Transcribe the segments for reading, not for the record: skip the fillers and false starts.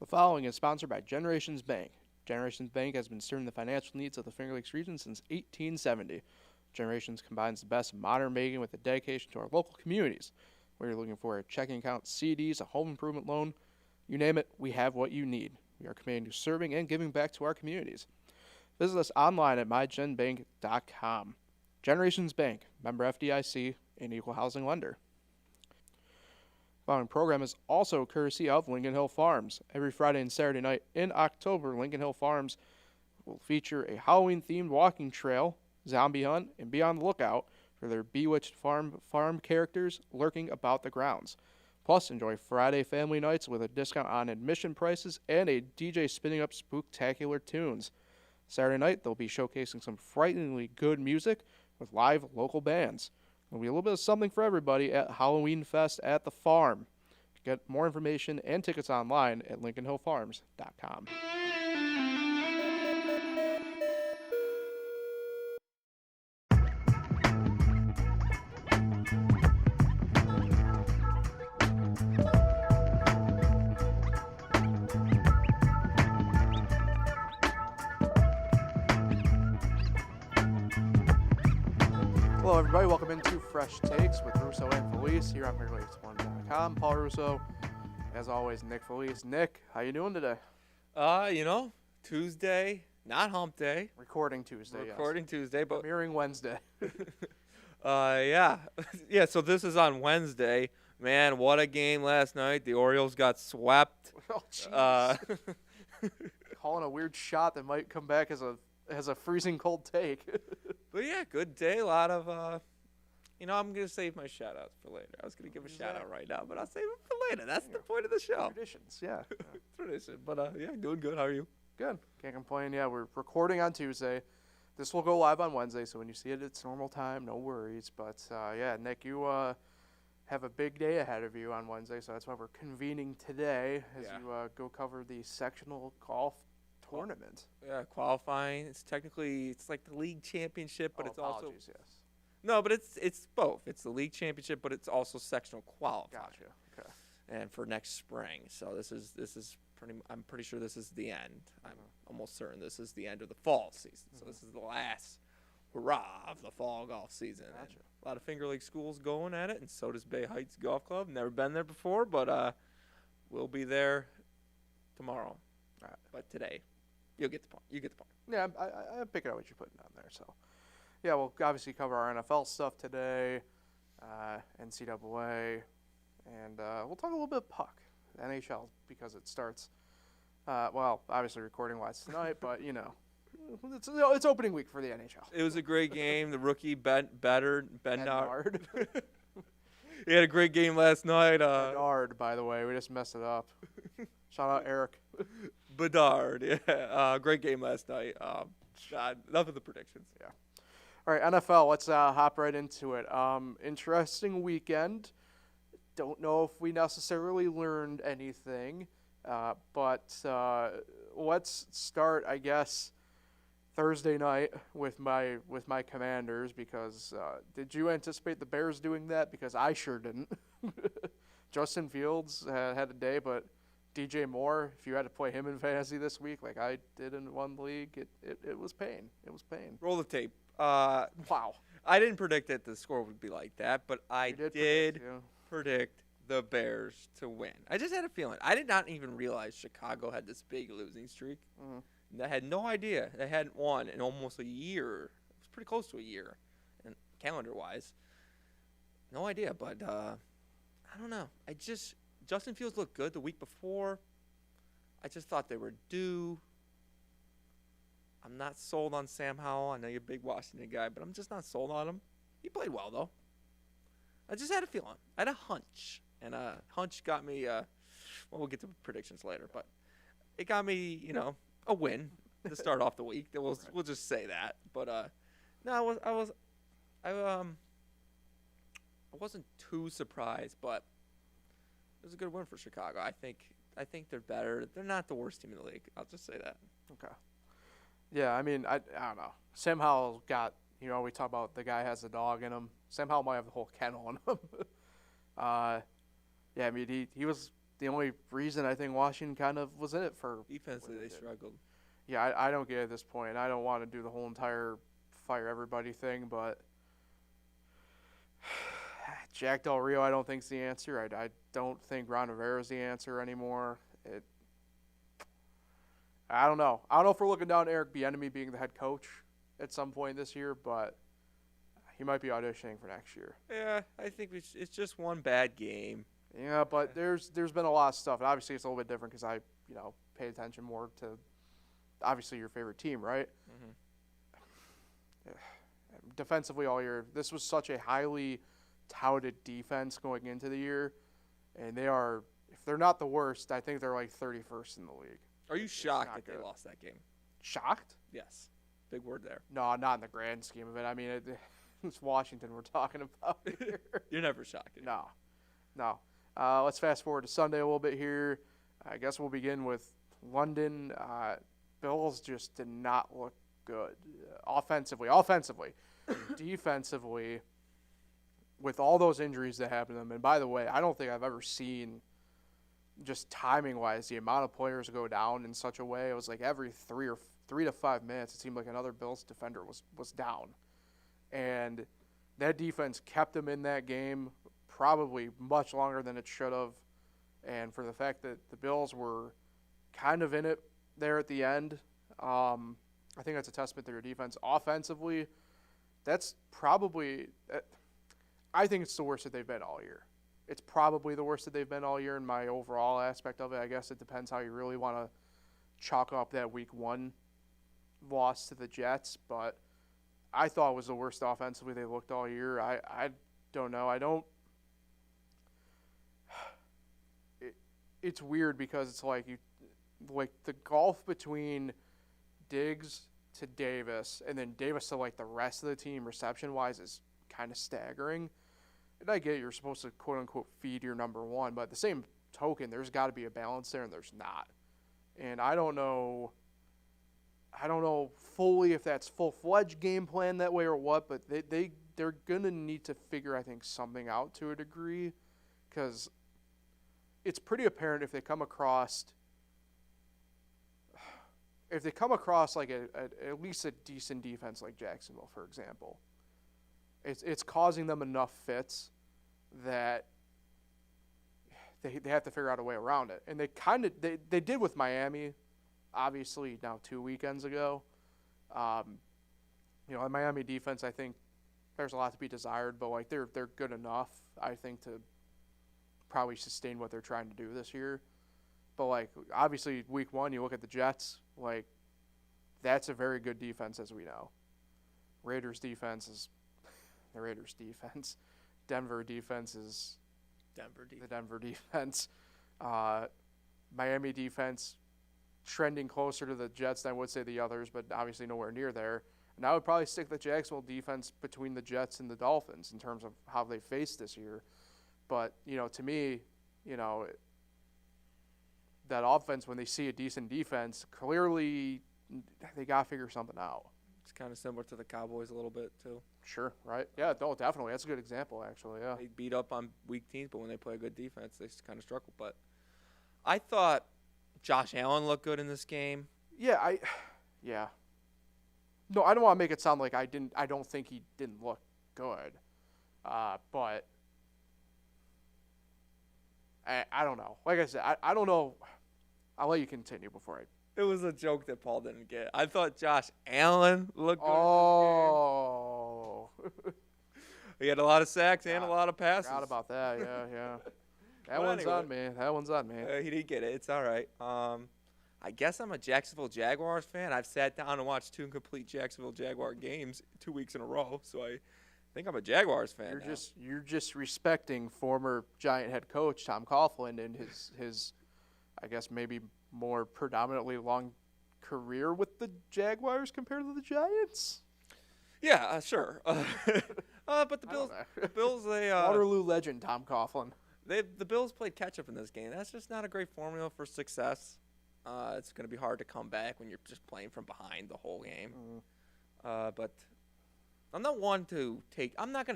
The following is sponsored by Generations Bank. Generations Bank has been serving the financial needs of the Finger Lakes region since 1870. Generations combines the best of modern banking with a dedication to our local communities. Whether you're looking for a checking account, CDs, a home improvement loan, you name it, we have what you need. We are committed to serving and giving back to our communities. Visit us online at mygenbank.com. Generations Bank, member FDIC, an equal housing lender. The following program is also courtesy of Lincoln Hill Farms. Every Friday and Saturday night in October, Lincoln Hill Farms will feature a Halloween-themed walking trail, zombie hunt, and be on the lookout for their bewitched farm characters lurking about the grounds. Plus, enjoy Friday family nights with a discount on admission prices and a DJ spinning up spooktacular tunes. Saturday night, they'll be showcasing some frighteningly good music with live local bands. There'll be a little bit of something for everybody at Halloween Fest at the farm. Get more information and tickets online at LincolnHillFarms.com. Hello, everybody. Welcome into Fresh Takes with Russo and Felice here on FingerLakes1.com. Paul Russo, as always, Nick Felice. Nick, how you doing today? Tuesday, not hump day. Recording Tuesday, Tuesday, but premiering Wednesday. yeah. Yeah, so this is on Wednesday. Man, what a game last night. The Orioles got swept. Oh, jeez. Calling a weird shot that might come back as a freezing cold take. But yeah, good day. A lot of, I'm going to save my shout-outs for later. I was going to give a shout-out right now, but I'll save it for later. That's the point of the show. Traditions, yeah. Tradition. But, yeah, doing good. How are you? Good. Can't complain. Yeah, we're recording on Tuesday. This will go live on Wednesday, so when you see it, it's normal time. No worries. But, yeah, Nick, you have a big day ahead of you on Wednesday, so that's why we're convening today as you go cover the sectional golf tournament. Yeah, qualifying. It's like the league championship, but it's also yes. No, but it's both. It's the league championship, but it's also sectional qualifying. Gotcha. Okay. And for next spring, so this is I'm pretty sure this is the end. I'm almost certain this is the end of the fall season. So this is the last hurrah of the fall golf season. Gotcha. A lot of Finger Lakes schools going at it, and so does Bay Heights Golf Club. Never been there before, but we'll be there tomorrow. All right. But today. You get the point. Yeah, I pick out what you're putting down there. So, yeah, we'll obviously cover our NFL stuff today, NCAA, and we'll talk a little bit of puck, NHL, because it starts, obviously recording-wise tonight, but, it's opening week for the NHL. It was a great game. The rookie Bedard. He had a great game last night. Bedard, by the way. We just messed it up. Shout out Eric. Bedard, yeah. Great game last night. God, enough of the predictions. Yeah. All right, NFL, let's hop right into it. Interesting weekend. Don't know if we necessarily learned anything, but let's start, I guess, Thursday night with my Commanders, because did you anticipate the Bears doing that? Because I sure didn't. Justin Fields had a day, but DJ Moore, if you had to play him in fantasy this week, like I did in one league, it was pain. It was pain. Roll the tape. Wow. I didn't predict that the score would be like that, but I did predict the Bears to win. I just had a feeling. I did not even realize Chicago had this big losing streak. Mm-hmm. I had no idea. They hadn't won in almost a year. It was pretty close to a year, and calendar-wise. No idea, but I don't know. Justin Fields looked good the week before. I just thought they were due. I'm not sold on Sam Howell. I know you're a big Washington guy, but I'm just not sold on him. He played well, though. I just had a feeling. I had a hunch. And a hunch got me, we'll get to predictions later, but it got me, a win to start off the week. We'll just say that. But, no, I wasn't too surprised, but it was a good win for Chicago. I think they're better. They're not the worst team in the league. I'll just say that. Okay. Yeah, I mean, I don't know. Sam Howell got, we talk about the guy has a dog in him. Sam Howell might have the whole kennel in him. Yeah, I mean, he was the only reason I think Washington kind of was in it for. Defensively, they struggled. Yeah, I don't get it at this point. I don't want to do the whole entire fire everybody thing, but Jack Del Rio I don't think's the answer. I don't think Ron Rivera's the answer anymore. I don't know. I don't know if we're looking down Eric Bieniemy being the head coach at some point this year, but he might be auditioning for next year. Yeah, I think it's just one bad game. Yeah, but there's been a lot of stuff. And obviously, it's a little bit different because I pay attention more to obviously your favorite team, right? Mm-hmm. Defensively all year, this was such a highly touted defense going into the year, and they are, if they're not the worst, I think they're like 31st in the league. Are you shocked that they lost that game? Shocked? Yes. Big word there. No, not in the grand scheme of it. I mean, it's Washington we're talking about here. You're never shocked. No. Let's fast forward to Sunday a little bit here. I guess we'll begin with London. Bills just did not look good offensively. Defensively, with all those injuries that happened to them. And by the way, I don't think I've ever seen, just timing-wise, the amount of players go down in such a way. It was like every 3 to 5 minutes, it seemed like another Bills defender was down. And that defense kept them in that game probably much longer than it should have. And for the fact that the Bills were kind of in it there at the end, I think that's a testament to their defense. Offensively, that's probably – I think it's the worst that they've been all year. It's probably the worst that they've been all year in my overall aspect of it. I guess it depends how you really want to chalk up that Week 1 loss to the Jets, but I thought it was the worst offensively they looked all year. I don't know. It's weird because it's like the gulf between Diggs to Davis and then Davis to like the rest of the team reception-wise is kind of staggering. And I get you're supposed to quote-unquote feed your number one, but at the same token, there's got to be a balance there, and there's not. And I don't know fully if that's full-fledged game plan that way or what, but they're going to need to figure, I think, something out to a degree, because it's pretty apparent if they come across like at least a decent defense like Jacksonville, for example, it's causing them enough fits that they have to figure out a way around it. And they did with Miami, obviously now 2 weekends ago. The Miami defense, I think there's a lot to be desired, but like they're good enough, I think, to probably sustain what they're trying to do this year. But like obviously Week 1, you look at the Jets, like that's a very good defense, as we know. Raiders defense is the Raiders defense. Denver defense is the Denver defense. Miami defense trending closer to the Jets than I would say the others, but obviously nowhere near there. And I would probably stick the Jacksonville defense between the Jets and the Dolphins in terms of how they faced this year. But, to me, that offense, when they see a decent defense, clearly they got to figure something out. It's kind of similar to the Cowboys a little bit, too. Sure, right? Yeah, no, definitely. That's a good example, actually, yeah. They beat up on weak teams, but when they play a good defense, they kind of struggle. But I thought Josh Allen looked good in this game. Yeah. No, I don't want to make it sound like I don't think he didn't look good. But I don't know. Like I said, I don't know. I'll let you continue before I. It was a joke that Paul didn't get. I thought Josh Allen looked good. Oh. He had a lot of sacks and a lot of passes. Forgot about that. Yeah. That one's on me. He didn't get it. It's all right. I guess I'm a Jacksonville Jaguars fan. I've sat down and watched 2 complete Jacksonville Jaguar games 2 weeks in a row, so I think I'm a Jaguars fan. You're just respecting former Giant head coach Tom Coughlin and his I guess maybe more predominantly long career with the Jaguars compared to the Giants. Yeah, sure. But the Bills, Waterloo legend Tom Coughlin. The Bills played catch up in this game. That's just not a great formula for success. It's going to be hard to come back when you're just playing from behind the whole game. But I'm not going to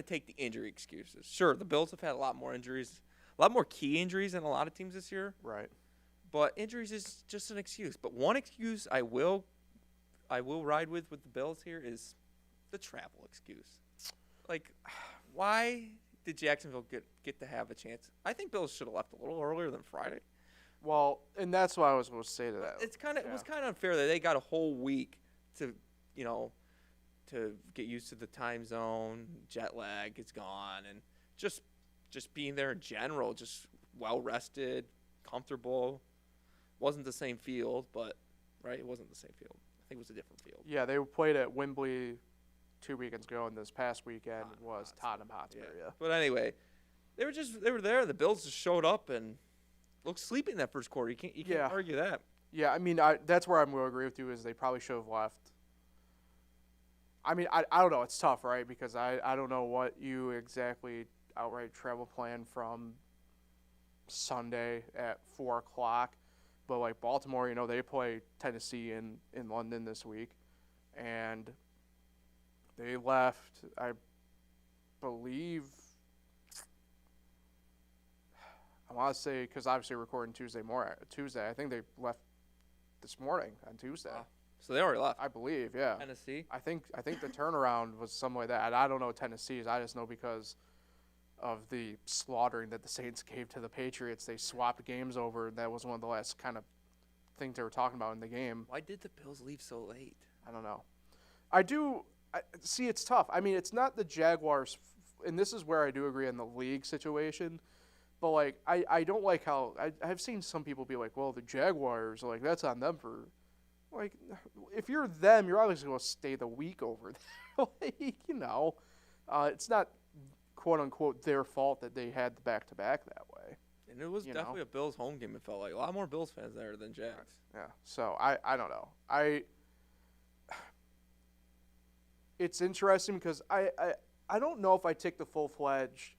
take the injury excuses. Sure, the Bills have had a lot more injuries, A lot more key injuries than a lot of teams this year. Right. But injuries is just an excuse. But one excuse I will ride with the Bills here is the travel excuse. Like, why did Jacksonville get to have a chance? I think Bills should have left a little earlier than Friday. Well, and that's what I was going to say to that. It was kind of unfair that they got a whole week to get used to the time zone, jet lag is gone, and just being there in general, just well rested, comfortable. Wasn't the same field, but right, it wasn't the same field. I think it was a different field. Yeah, they played at Wembley 2 weekends ago, and this past weekend was Tottenham Hotspur. Yeah. But anyway, they were there. The Bills just showed up and looked sleepy in that first quarter. You can't argue that. Yeah, I mean, that's where I'm going to agree with you is they probably should have left. I mean, I don't know. It's tough, right? Because I don't know what you exactly outright travel plan from Sunday at 4 o'clock. But, like, Baltimore, they play Tennessee in London this week. And they left, I believe, I want to say, because obviously we're recording Tuesday, I think they left this morning on Tuesday. Wow. So they already left. I believe, yeah. Tennessee? I think the turnaround was something like that. And I don't know Tennessee's. I just know because of the slaughtering that the Saints gave to the Patriots. They swapped games over. That was one of the last kind of things they were talking about in the game. Why did the Bills leave so late? I don't know. See, it's tough. I mean, it's not the Jaguars, and this is where I do agree on the league situation. But, like, I don't like how I've seen some people be like, well, the Jaguars, like, that's on them for, like, if you're them, you're obviously going to stay the week over there. Like, it's not, quote unquote, their fault that they had the back-to-back that way. And it was definitely a Bills home game, it felt like. A lot more Bills fans there than Jags. Yeah, so I don't know. It's interesting because I don't know if I take the full-fledged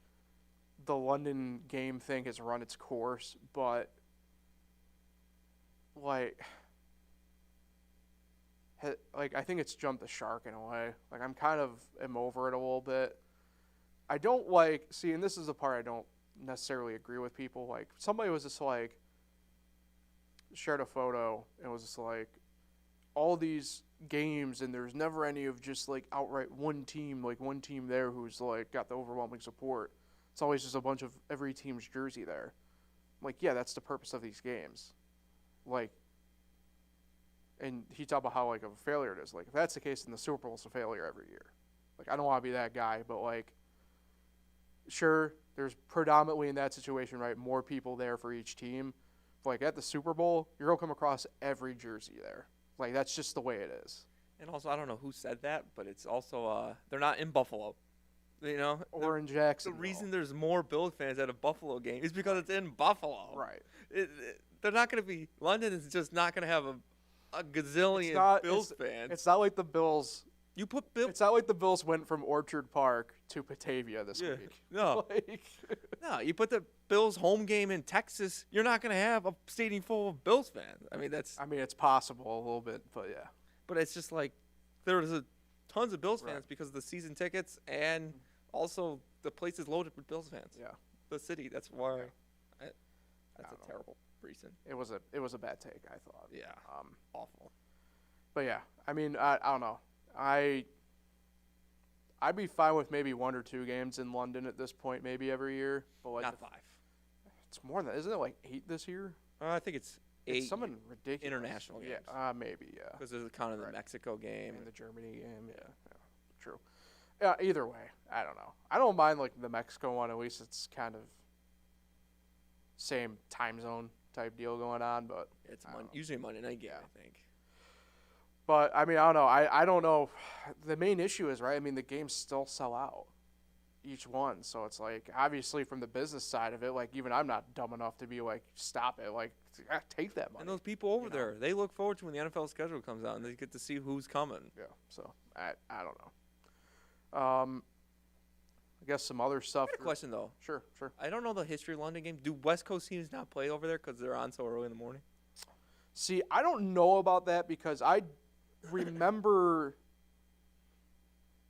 the London game thing has run its course, but like I think it's jumped the shark in a way. Like I'm kind of am over it a little bit. I don't and this is the part I don't necessarily agree with people. Like somebody was just like shared a photo and was just like all these games and there's never any of just like outright one team there who's like got the overwhelming support. It's always just a bunch of every team's jersey there. I'm like, yeah, that's the purpose of these games. Like, and he talked about how like of a failure it is. Like, if that's the case, then the Super Bowl's a failure every year. Like, I don't want to be that guy, but like, sure, there's predominantly in that situation, right, more people there for each team. But like at the Super Bowl, you're gonna come across every jersey there. Like, that's just the way it is. And also, I don't know who said that, but it's also they're not in Buffalo. Or in Jacksonville. The reason there's more Bills fans at a Buffalo game is because it's in Buffalo. Right. They're not going to be – London is just not going to have a gazillion Bills fans. It's not like the Bills – It's not like the Bills went from Orchard Park to Batavia this week. No. No, you put the Bills home game in Texas, you're not going to have a stadium full of Bills fans. I mean, it's possible a little bit, but yeah. But it's just like there's tons of Bills fans because of the season tickets and – also, the place is loaded with Bills fans. Yeah, the city. That's why. That's a terrible reason. It was a bad take, I thought. Yeah. Awful. But yeah, I mean, I don't know. I'd be fine with maybe 1 or 2 games in London at this point, maybe every year. But like not 5. It's more than that. Isn't it like 8 this year? I think it's 8. It's something ridiculous. International games. Yeah, maybe. Yeah. Because there's kind of the Mexico game and the Germany game. Yeah. True. Yeah, either way, I don't know. I don't mind like the Mexico one. At least it's kind of same time zone type deal going on. But it's usually a Monday night game, I think. But I mean, I don't know. I don't know. The main issue is right. I mean, the games still sell out, each one. So it's like obviously from the business side of it, like even I'm not dumb enough to be like stop it. Like take that money. And those people over there, they look forward to when the NFL schedule comes out and they get to see who's coming. Yeah. So I don't know. I guess some other stuff. I got a question though. Sure. I don't know the history of London game. Do West Coast teams not play over there because they're on so early in the morning? See, I don't know about that because I remember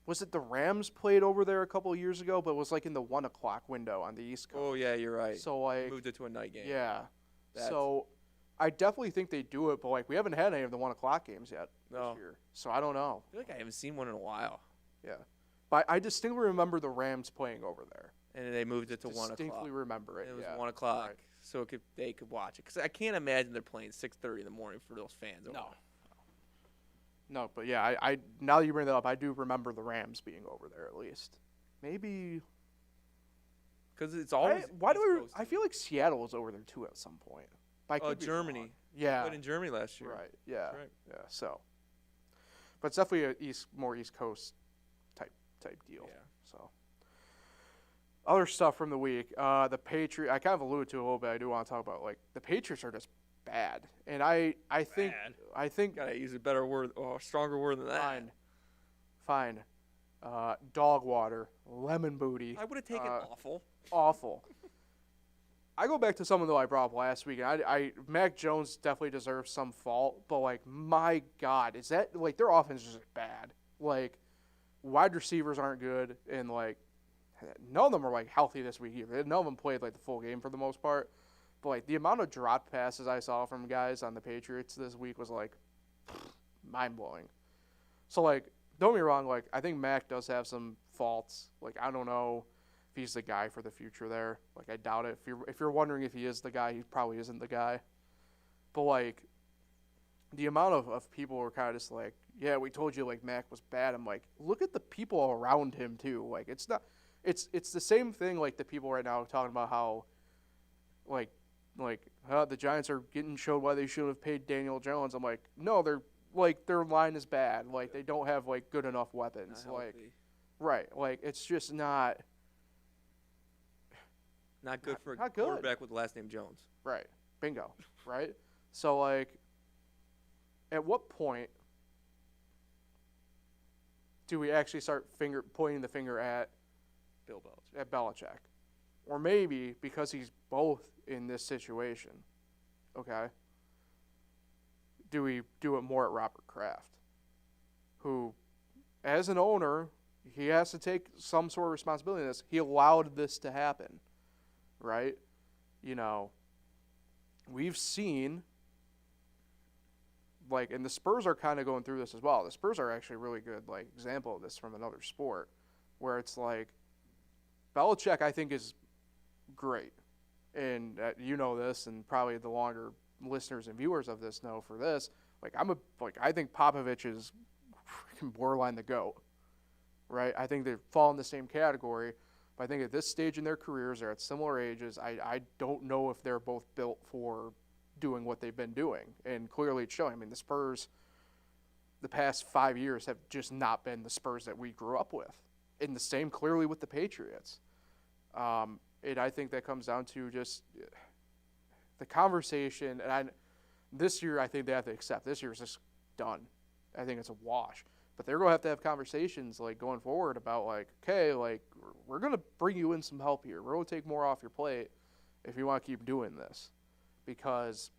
Was it the Rams played over there a couple of years ago, but it was like in the 1 o'clock window on the East Coast? Oh, yeah, you're right. So, like. Moved it to a night game. Yeah. So, I definitely think they do it, but, like, we haven't had any of the 1 o'clock games yet this year. So, I don't know. I feel like I haven't seen one in a while. Yeah. But I distinctly remember the Rams playing over there. And they moved it to 1 o'clock. Distinctly remember it, It was 1 o'clock, so they could watch it. Because I can't imagine they're playing 6:30 in the morning for those fans. No, but yeah, I now that you bring that up, I do remember the Rams being over there at least. Maybe because it's always. I feel like Seattle was over there too at some point. Germany. Yeah. Played in Germany last year. Right. Yeah. That's right. Yeah. So, but it's definitely a more East Coast type deal. Yeah. So, other stuff from the week, the Patriots. I kind of alluded to it a little bit. I do want to talk about like the Patriots are just bad, and I think gotta use a better word, stronger word than that. Fine. Dog water, lemon booty. I would have taken awful. Awful. I go back to something though I brought up last week, and Mac Jones definitely deserves some fault, but like my God, is that like their offense is just bad? Like wide receivers aren't good, and like none of them are like healthy this week either. None of them played like the full game for the most part. But, like, the amount of dropped passes I saw from guys on the Patriots this week was, like, mind-blowing. So, like, don't get me wrong, like, I think Mac does have some faults. Like, I don't know if he's the guy for the future there. Like, I doubt it. If you're wondering if he is the guy, he probably isn't the guy. But, like, the amount of people were kind of just like, yeah, we told you, like, Mac was bad. I'm like, look at the people around him, too. Like, it's not – it's the same thing, like, the people right now talking about how, like the Giants are getting showed why they should have paid Daniel Jones. I'm like, no, their line is bad. Like they don't have like good enough weapons. Like, right? Like it's just not good for a quarterback with the last name Jones. Right. Bingo. Right. So like, at what point do we actually start pointing the finger at Bill Belichick? At Belichick, or maybe because he's both in this situation, okay, do we do it more at Robert Kraft, who, as an owner, he has to take some sort of responsibility in this. He allowed this to happen, right? You know, we've seen, like, and the Spurs are kind of going through this as well. The Spurs are actually a really good, like, example of this from another sport, where it's like, Belichick, I think, is great. And you know this, and probably the longer listeners and viewers of this know for this. Like I think Popovich is freaking borderline the GOAT, right? I think they fall in the same category, but I think at this stage in their careers, they're at similar ages. I don't know if they're both built for doing what they've been doing, and clearly it's showing. I mean, the Spurs, the past 5 years have just not been the Spurs that we grew up with. And the same clearly with the Patriots. And I think that comes down to just the conversation. And this year, I think they have to accept. This year is just done. I think it's a wash. But they're going to have conversations like going forward about like, okay, like we're going to bring you in some help here. We're going to take more off your plate if you want to keep doing this. Because,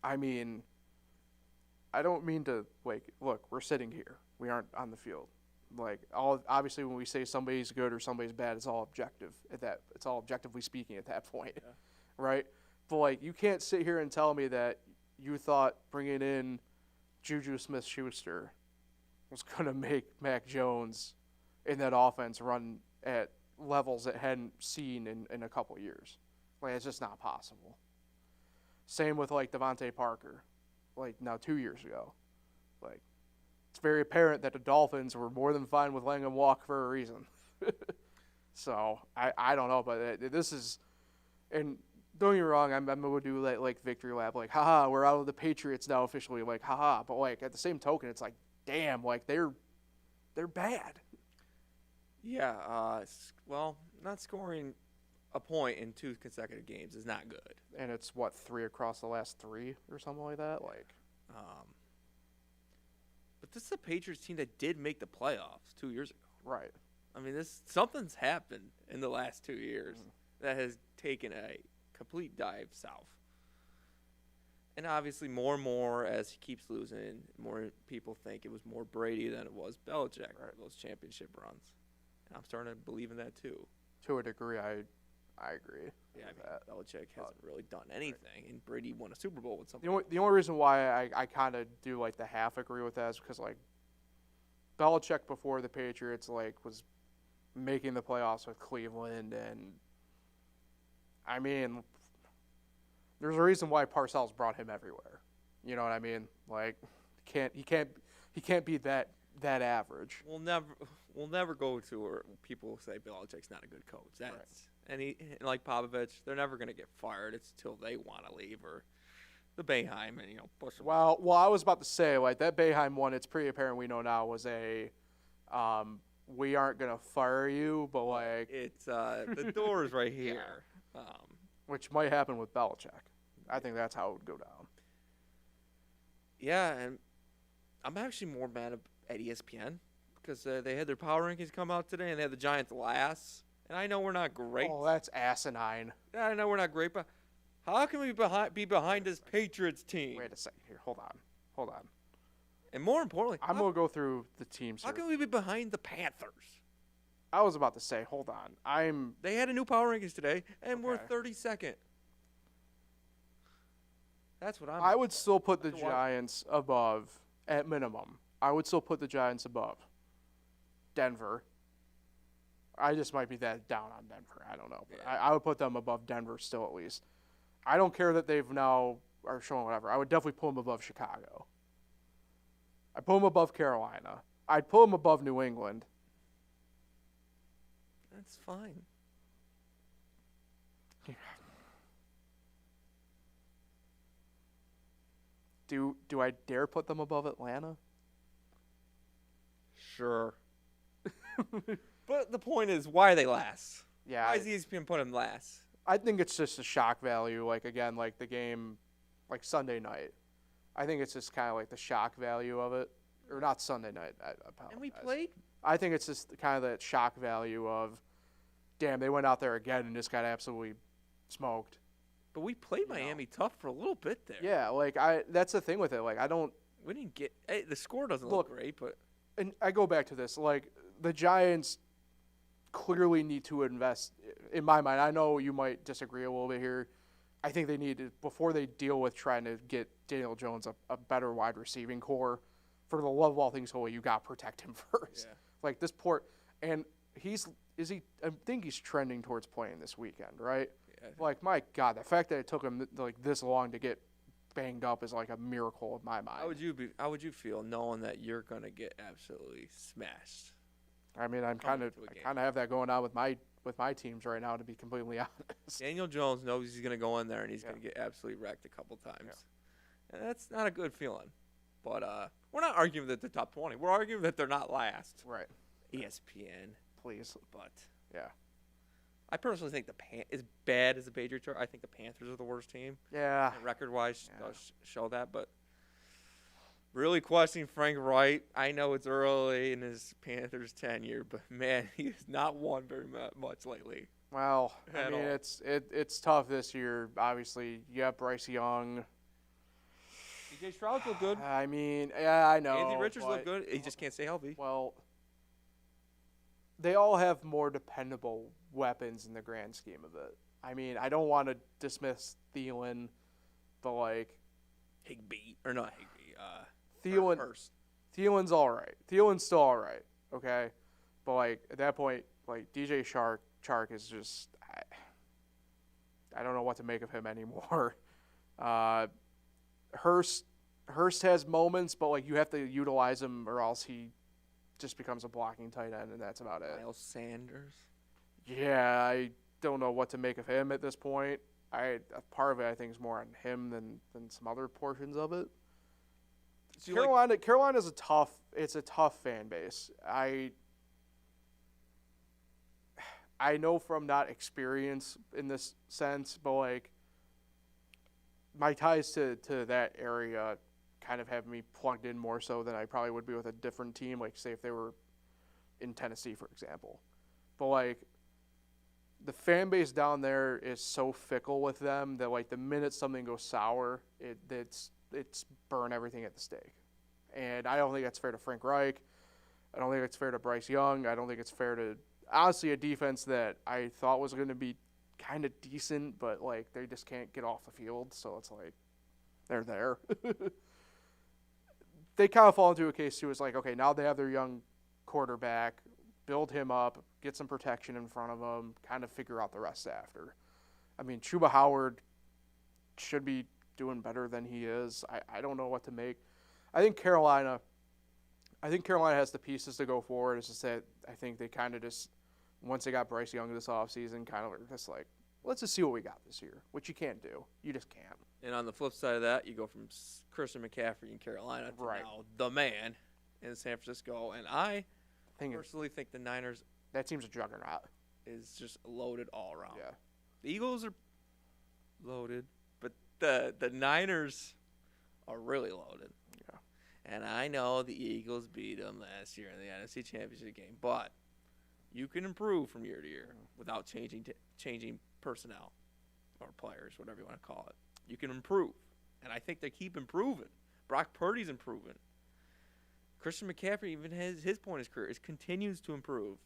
I mean, I don't mean to like, look, we're sitting here. We aren't on the field. Like obviously, when we say somebody's good or somebody's bad, it's all objective. It's all objectively speaking at that point, right? But like, you can't sit here and tell me that you thought bringing in Juju Smith-Schuster was gonna make Mac Jones in that offense run at levels it hadn't seen in a couple years. Like it's just not possible. Same with like Devontae Parker, like now 2 years ago, like. It's very apparent that the Dolphins were more than fine with letting him walk for a reason. So, I don't know, but this is – and don't get me wrong, I'm going to do like victory lap, like, haha, we're out of the Patriots now officially, like, haha. But, like, at the same token, it's like, damn, like, they're bad. Yeah, well, not scoring a point in 2 consecutive games is not good. And it's, 3 across the last 3 or something like that? Like, But this is a Patriots team that did make the playoffs 2 years ago. Right. I mean, something's happened in the last 2 years that has taken a complete dive south. And obviously, more and more as he keeps losing, more people think it was more Brady than it was Belichick for those championship runs. And I'm starting to believe in that too. To a degree, I agree. Yeah, Belichick hasn't really done anything, and Brady won a Super Bowl with something. The only reason why I kind of do like the half agree with that is because like Belichick before the Patriots was making the playoffs with Cleveland, and I mean, there's a reason why Parcells brought him everywhere. You know what I mean? Like, he can't be that average. We'll never go to where people say Belichick's not a good coach. That's right. And like Popovich, they're never going to get fired. It's till they want to leave or the Boeheim and push them. Well, I was about to say like that Boeheim one. It's pretty apparent we know now was a we aren't going to fire you, but like it's the door is right here. Yeah. Which might happen with Belichick. I think that's how it would go down. Yeah, and I'm actually more mad at ESPN because they had their power rankings come out today, and they had the Giants last. And I know we're not great. Oh, that's asinine. Yeah, I know we're not great, but how can we be behind this Patriots team? Wait a second here. Hold on. And more importantly, I'm going to go through the teams here. How can we be behind the Panthers? I was about to say, hold on. They had a new power rankings today, and we're 32nd. That's what I would still put the Giants above, at minimum. I would still put the Giants above Denver. I just might be that down on Denver. I don't know. But I would put them above Denver still at least. I don't care that they've now are showing whatever. I would definitely put them above Chicago. I'd put them above Carolina. I'd put them above New England. That's fine. Yeah. Do I dare put them above Atlanta? Sure. But the point is, why are they last? Yeah. Why is ESPN putting them last? I think it's just a shock value. Like, again, like the game, like Sunday night. I think it's just kind of like the shock value of it. Or not Sunday night. I apologize. And we played? I think it's just kind of that shock value of, damn, they went out there again and just got absolutely smoked. But we played Miami tough for a little bit there. Yeah, like that's the thing with it. Like we didn't get the score doesn't look great, but and I go back to this. Like the Giants clearly need to invest in my mind. I know you might disagree a little bit here. I think they need to, before they deal with trying to get Daniel Jones a better wide receiving core, for the love of all things holy, you got to protect him first. Yeah. Like this and I think he's trending towards playing this weekend, right? Yeah. Like, my God, the fact that it took him like this long to get banged up is like a miracle in my mind. How would you feel knowing that you're gonna get absolutely smashed? I mean, I kind of have that going on with my teams right now, to be completely honest. Daniel Jones knows he's gonna go in there and he's gonna get absolutely wrecked a couple times, and that's not a good feeling. But we're not arguing that they're top 20. We're arguing that they're not last. Right. ESPN, please. But yeah, I personally think as bad as the Patriots are, I think the Panthers are the worst team. Yeah. Record-wise, does show that, but really questioning Frank Wright. I know it's early in his Panthers tenure, but man, he has not won very much lately. Well, I mean, it's tough this year. Obviously, you have Bryce Young. DJ Stroud look good. I mean, yeah, I know. Anthony Richards look good. He just can't stay healthy. Well, they all have more dependable weapons in the grand scheme of it. I mean, I don't want to dismiss Thielen, but like Higbee or not Higbee. Thielen's all right. Thielen's still all right. Okay, but like at that point, like DJ Chark is just I don't know what to make of him anymore. Hurst has moments, but like you have to utilize him, or else he just becomes a blocking tight end, and that's about it. Miles Sanders. Yeah, I don't know what to make of him at this point. Part of it I think is more on him than some other portions of it. Carolina's a tough fan base. I know from not experience in this sense, but like my ties to that area kind of have me plugged in more so than I probably would be with a different team, like say if they were in Tennessee, for example. But like the fan base down there is so fickle with them that, like, the minute something goes sour, it's burn everything at the stake. And I don't think that's fair to Frank Reich. I don't think it's fair to Bryce Young. I don't think it's fair to, honestly, a defense that I thought was going to be kind of decent, but, like, they just can't get off the field. So it's like, they're there. They kind of fall into a case, too. It's like, okay, now they have their young quarterback, build him up, get some protection in front of him, kind of figure out the rest after. I mean, Chuba Howard should be doing better than he is. I don't know what to make. I think Carolina has the pieces to go forward. It's just that I think they kind of just, once they got Bryce Young this offseason, kind of were just like, let's just see what we got this year, which you can't do. You just can't. And on the flip side of that, you go from Christian McCaffrey in Carolina to now the man in San Francisco. And I personally think the Niners, that team's a juggernaut, is just loaded all around. Yeah. The Eagles are loaded, but the Niners are really loaded. Yeah. And I know the Eagles beat them last year in the NFC Championship game, but you can improve from year to year without changing personnel or players, whatever you want to call it. You can improve, and I think they keep improving. Brock Purdy's improving. Christian McCaffrey, even his point in his career, continues to improve.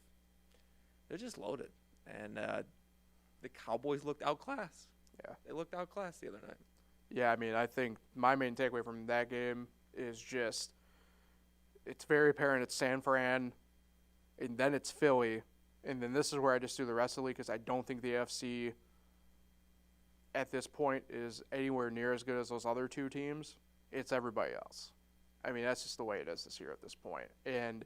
They're just loaded, and the Cowboys looked outclassed. Yeah, they looked outclassed the other night. Yeah, I mean, I think my main takeaway from that game is just it's very apparent it's San Fran, and then it's Philly, and then this is where I just do the rest of the league because I don't think the AFC at this point is anywhere near as good as those other two teams. It's everybody else. I mean, that's just the way it is this year at this point. And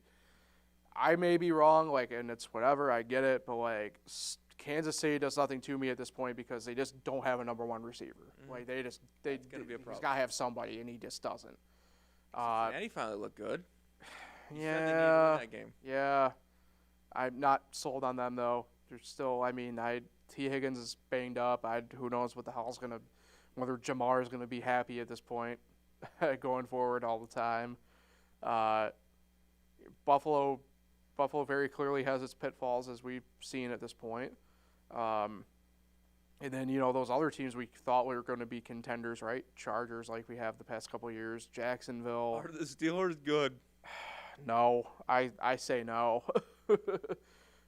I may be wrong, like, and it's whatever, I get it, but, like, Kansas City does nothing to me at this point because they just don't have a number one receiver. Mm-hmm. Like, it's gonna be a problem. He's got to have somebody, and he just doesn't. And he finally looked good. Yeah. That game. Yeah. I'm not sold on them, though. They're still, I mean, T. Higgins is banged up. Who knows what the hell's going to, whether Jamar is going to be happy at this point going forward all the time. Buffalo very clearly has its pitfalls, as we've seen at this point. And then, those other teams we thought we were going to be contenders, right? Chargers, like we have the past couple of years. Jacksonville. Are the Steelers good? No. I say no.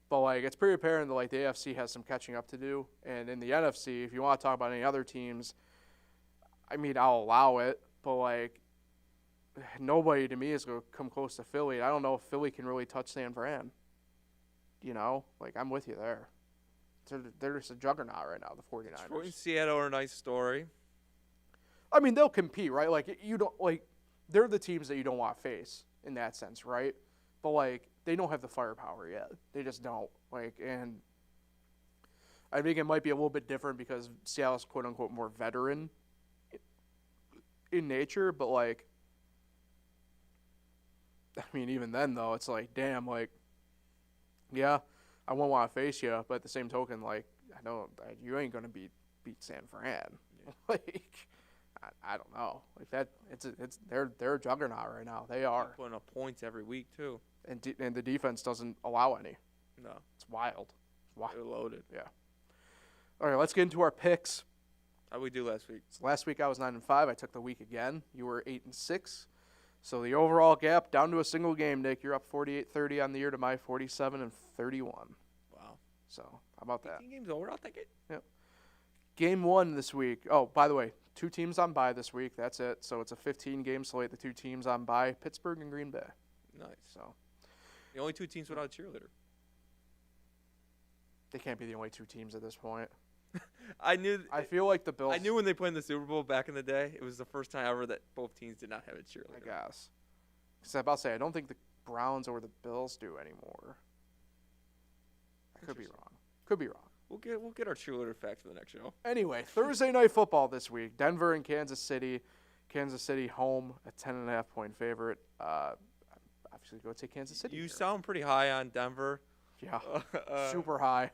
But, like, it's pretty apparent that, like, the AFC has some catching up to do. And in the NFC, if you want to talk about any other teams, I mean, I'll allow it. But, like, nobody to me is going to come close to Philly. I don't know if Philly can really touch San Fran. Like, I'm with you there. They're just a juggernaut right now, the 49ers. Detroit and Seattle are a nice story. I mean, they'll compete, right? Like, they're the teams that you don't want to face in that sense, right? But, like, they don't have the firepower yet. They just don't. Like, and I think it might be a little bit different because Seattle's quote-unquote more veteran in nature. But, like, I mean, even then, though, it's like, damn, like, yeah, I won't want to face you. But at the same token, like, you ain't going to beat San Fran. Yeah. Like, I don't know. Like that, they're a juggernaut right now. They are putting up points every week too, and the defense doesn't allow any. No, it's wild. They're loaded. Yeah. All right, let's get into our picks. How'd we do last week? So last week I was 9-5. I took the week again. You were 8-6. So the overall gap down to a single game. Nick, you're up 48-30 on the year to my 47-31. Wow. So how about that? 18 games over, I'll take it. Yep. Game 1 this week. Oh, by the way, 2 teams on bye this week. That's it. So it's a 15-game slate. The 2 teams on bye, Pittsburgh and Green Bay. Nice. So the only 2 teams without a cheerleader. They can't be the only 2 teams at this point. I feel like the Bills. I knew when they played in the Super Bowl back in the day, it was the first time ever that both teams did not have a cheerleader. I guess. Because I'm about to say, I don't think the Browns or the Bills do anymore. I could be wrong. Could be wrong. We'll get our cheerleader facts for the next show. Anyway, Thursday night football this week. Denver and Kansas City. Kansas City home, a 10.5-point favorite. Obviously, go take Kansas City. You here. sound pretty high on Denver. Yeah, super high.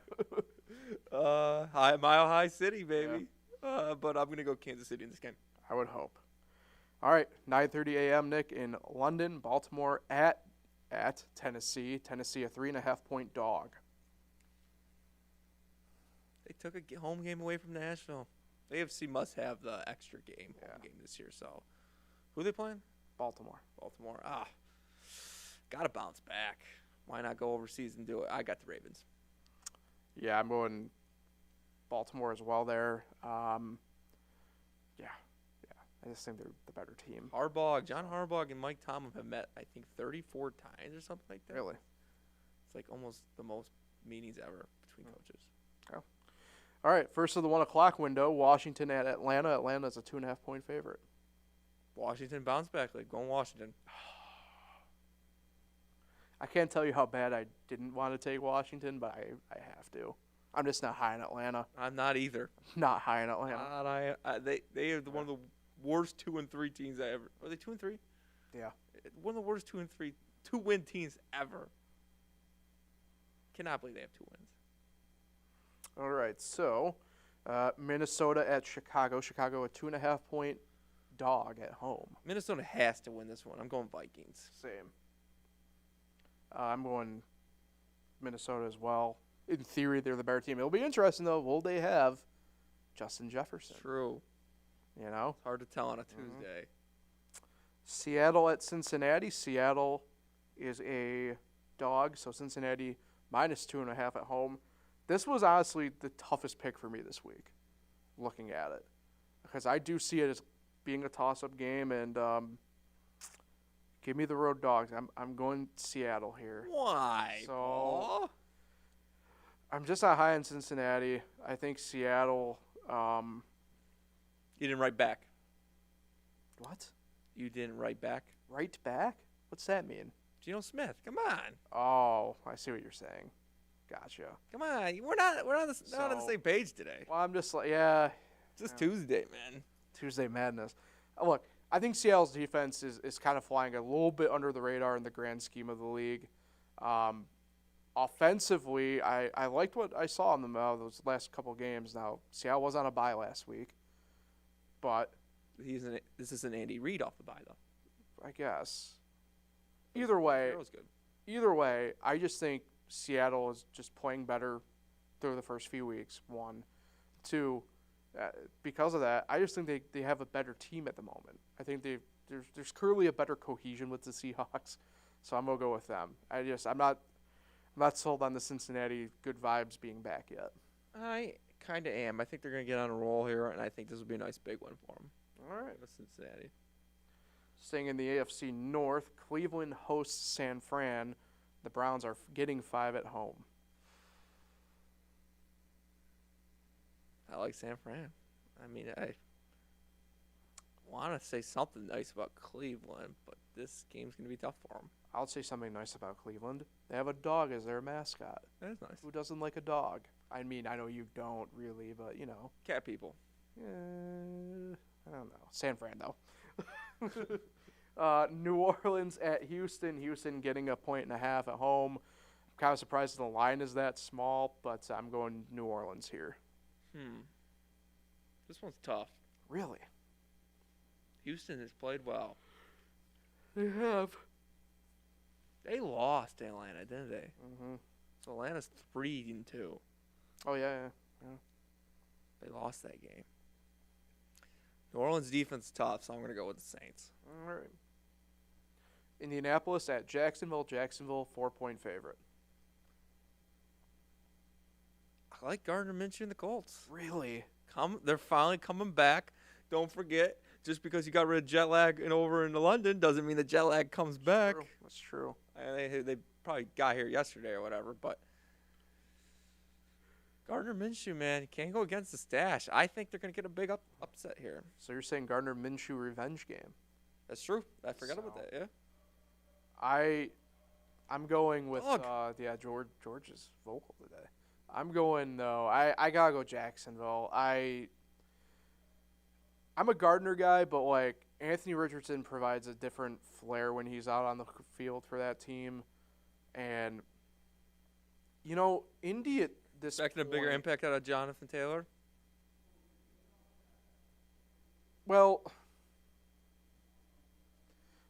Mile High City, baby. Yeah. But I'm gonna go Kansas City in this game. I would hope. All right, 9:30 a.m. Nick in London, Baltimore at Tennessee. Tennessee a 3.5-point dog. They took a home game away from Nashville. AFC must have the extra game, home game this year. So, who are they playing? Baltimore. Got to bounce back. Why not go overseas and do it? I got the Ravens. Yeah, I'm going Baltimore as well there. I just think they're the better team. John Harbaugh and Mike Tomlin have met, I think, 34 times or something like that. Really? It's like almost the most meetings ever between coaches. Oh. All right, first of the 1 o'clock window, Washington at Atlanta. Atlanta's a 2.5-point favorite. Washington bounce back league. Going Washington. I can't tell you how bad I didn't want to take Washington, but I have to. I'm just not high in Atlanta. I'm not either. Not high in Atlanta. They are one of the worst 2-3 teams I ever. Are they 2-3? Yeah. One of the worst 2-3 2-win teams ever. Cannot believe they have 2 wins. All right, so Minnesota at Chicago. Chicago a 2.5-point dog at home. Minnesota has to win this one. I'm going Vikings. Same. I'm going Minnesota as well. In theory, they're the better team. It'll be interesting, though. Will they have Justin Jefferson? True. You know? It's hard to tell on a Tuesday. Seattle at Cincinnati. Seattle is a dog, so Cincinnati minus 2.5 at home. This was honestly the toughest pick for me this week, looking at it. Because I do see it as being a toss-up game, and give me the road dogs. I'm going Seattle here. Why? So I'm just not high on Cincinnati. I think Seattle. You didn't write back. What? You didn't write back. Write back? What's that mean? Geno Smith. Come on. Oh, I see what you're saying. Gotcha. Come on. We're not on the same page today. Well, I'm just like, yeah. It's just Tuesday, man. Tuesday madness. Look, I think Seattle's defense is kind of flying a little bit under the radar in the grand scheme of the league. Offensively, I liked what I saw in them those last couple games. Now, Seattle was on a bye last week, but this is an Andy Reid off the bye, though. I guess. Either way, I just think Seattle is just playing better through the first few weeks. 1, 2, because of that, I just think they have a better team at the moment. I think there's clearly a better cohesion with the Seahawks, so I'm gonna go with them. I'm not sold on the Cincinnati good vibes being back yet. I kind of am. I think they're gonna get on a roll here, and I think this will be a nice big one for them. All right, with Cincinnati. Staying in the AFC North, Cleveland hosts San Fran. The Browns are getting 5 at home. I like San Fran. I mean, I want to say something nice about Cleveland, but this game's going to be tough for them. I'll say something nice about Cleveland. They have a dog as their mascot. That is nice. Who doesn't like a dog? I mean, I know you don't really, but, you know. Cat people. I don't know. San Fran, though. New Orleans at Houston. Houston getting 1.5 at home. I'm kind of surprised the line is that small, but I'm going New Orleans here. This one's tough. Really? Houston has played well. They have. They lost to Atlanta, didn't they? Mm-hmm. So Atlanta's 3-2. Oh, yeah. They lost that game. New Orleans defense is tough, so I'm going to go with the Saints. All right. Indianapolis at Jacksonville. Jacksonville, 4-point favorite. I like Gardner Minshew and the Colts. Really? They're finally coming back. Don't forget, just because you got rid of jet lag over in London doesn't mean the jet lag comes back. That's true. They probably got here yesterday or whatever, but Gardner Minshew, man, you can't go against the stash. I think they're going to get a big upset here. So you're saying Gardner Minshew revenge game? That's true. I forgot about that, yeah. I'm going with, George is vocal today. I'm going, though, I got to go Jacksonville. I'm a Gardner guy, but, like, Anthony Richardson provides a different flair when he's out on the field for that team. And, you know, Indy at this expecting a bigger impact out of Jonathan Taylor? Well,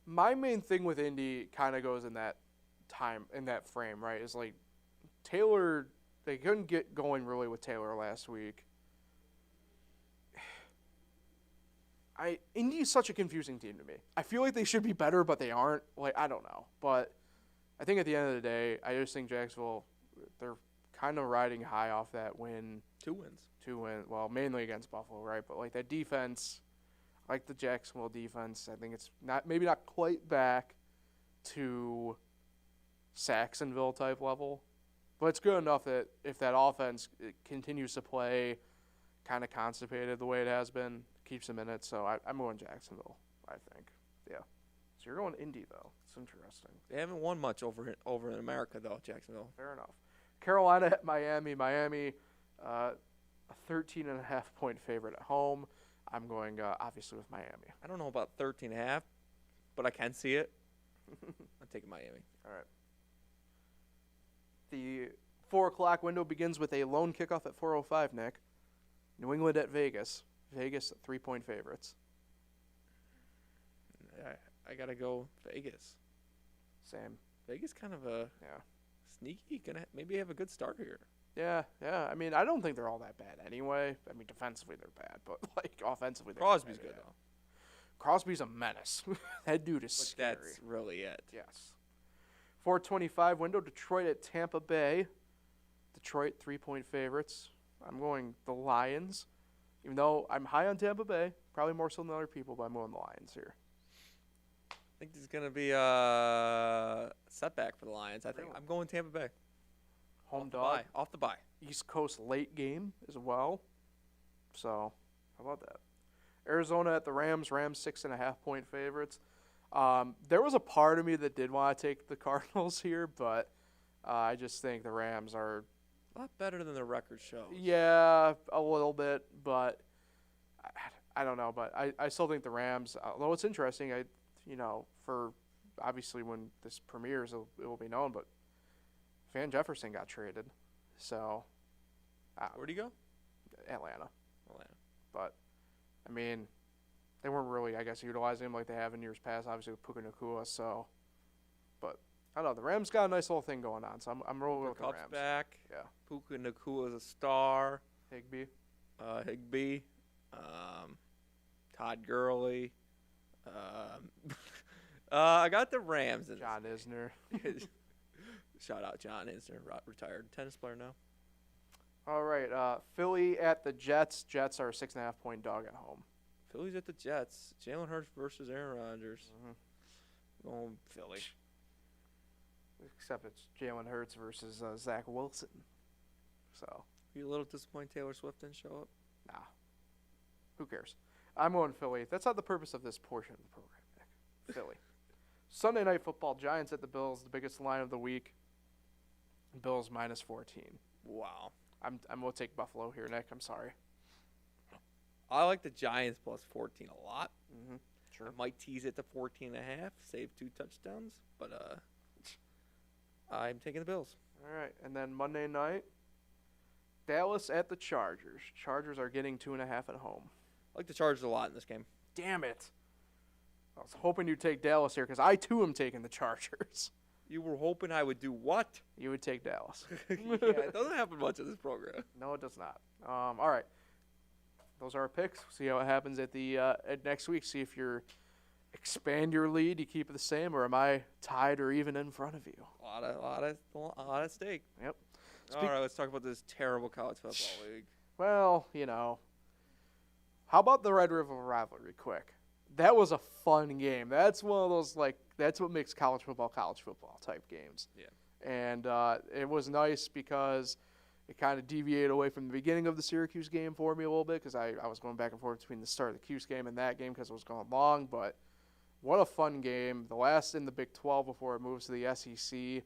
my main thing with Indy kind of goes in that frame, right? Is like Taylor they couldn't get going really with Taylor last week. Indy is such a confusing team to me. I feel like they should be better, but they aren't. Like, I don't know. But I think at the end of the day, I just think Jacksonville, they're kind of riding high off that win. 2 wins. Well, mainly against Buffalo, right? But like that defense, like the Jacksonville defense, I think it's maybe not quite back to Saxonville type level, but it's good enough that if that offense continues to play kind of constipated the way it has been, keeps them in it. So I'm going Jacksonville, I think. Yeah. So you're going Indy, though. It's interesting. They haven't won much over in America, though, Jacksonville. Fair enough. Carolina at Miami. Miami, a 13.5-point favorite at home. I'm going, obviously, with Miami. I don't know about 13.5, but I can see it. I'm taking Miami. All right. The 4 o'clock window begins with a lone kickoff at 4:05, Nick. New England at Vegas. Vegas, 3-point favorites. I got to go Vegas. Same. Vegas kind of a sneaky. Maybe have a good start here. Yeah. I mean, I don't think they're all that bad anyway. I mean, defensively they're bad, but like offensively they're Crosby's bad, good, yeah. though. Crosby's a menace. That dude is scary. That's really it. Yes. 4:25 window, Detroit at Tampa Bay. Detroit, 3-point favorites. I'm going the Lions. Even though I'm high on Tampa Bay, probably more so than other people, but I'm going the Lions here. I think this is going to be a setback for the Lions. I think I'm going Tampa Bay. Home dog. Off the bye. East Coast late game as well. So, how about that? Arizona at the Rams. Rams 6.5-point favorites. There was a part of me that did want to take the Cardinals here, but I just think the Rams are a lot better than the record shows. Yeah, a little bit, but I don't know. But I still think the Rams, although it's interesting, for obviously when this premieres, it will be known, but Van Jefferson got traded. So. Where'd he go? Atlanta. But, I mean, they weren't really, I guess, utilizing him like they have in years past, obviously with Puka Nacua. So, but I don't know. The Rams got a nice little thing going on, so I'm rolling with the Rams. Cup's back. Yeah. Puka Nacua is a star. Higbee. Todd Gurley. I got the Rams. John Isner. Shout out John Isner, retired tennis player now. All right. Philly at the Jets. Jets are a 6.5-point dog at home. Philly's at the Jets. Jalen Hurts versus Aaron Rodgers. Going Philly. Except it's Jalen Hurts versus Zach Wilson. So. You a little disappointed Taylor Swift didn't show up? Nah. Who cares? I'm going Philly. That's not the purpose of this portion of the program, Nick. Philly. Sunday Night Football. Giants at the Bills. The biggest line of the week. Bills -14. Wow. I'm going to take Buffalo here, Nick. I'm sorry. I like the Giants +14 a lot. Sure. I might tease it to 14.5, save 2 touchdowns, but I'm taking the Bills. All right, and then Monday night, Dallas at the Chargers. Chargers are getting 2.5 at home. I like the Chargers a lot in this game. Damn it. I was hoping you'd take Dallas here because I, too, am taking the Chargers. You were hoping I would do what? You would take Dallas. Yeah, it doesn't happen much in this program. No, it does not. All right. Those are our picks. See how it happens at next week. See if you expand your lead, you keep it the same, or am I tied or even in front of you? A lot at stake. Yep. All right, let's talk about this terrible college football league. Well, how about the Red River rivalry? Quick. That was a fun game. That's one of those that's what makes college football type games. Yeah. And it was nice because it kind of deviated away from the beginning of the Syracuse game for me a little bit because I was going back and forth between the start of the Cuse game and that game because it was going long. But what a fun game. The last in the Big 12 before it moves to the SEC.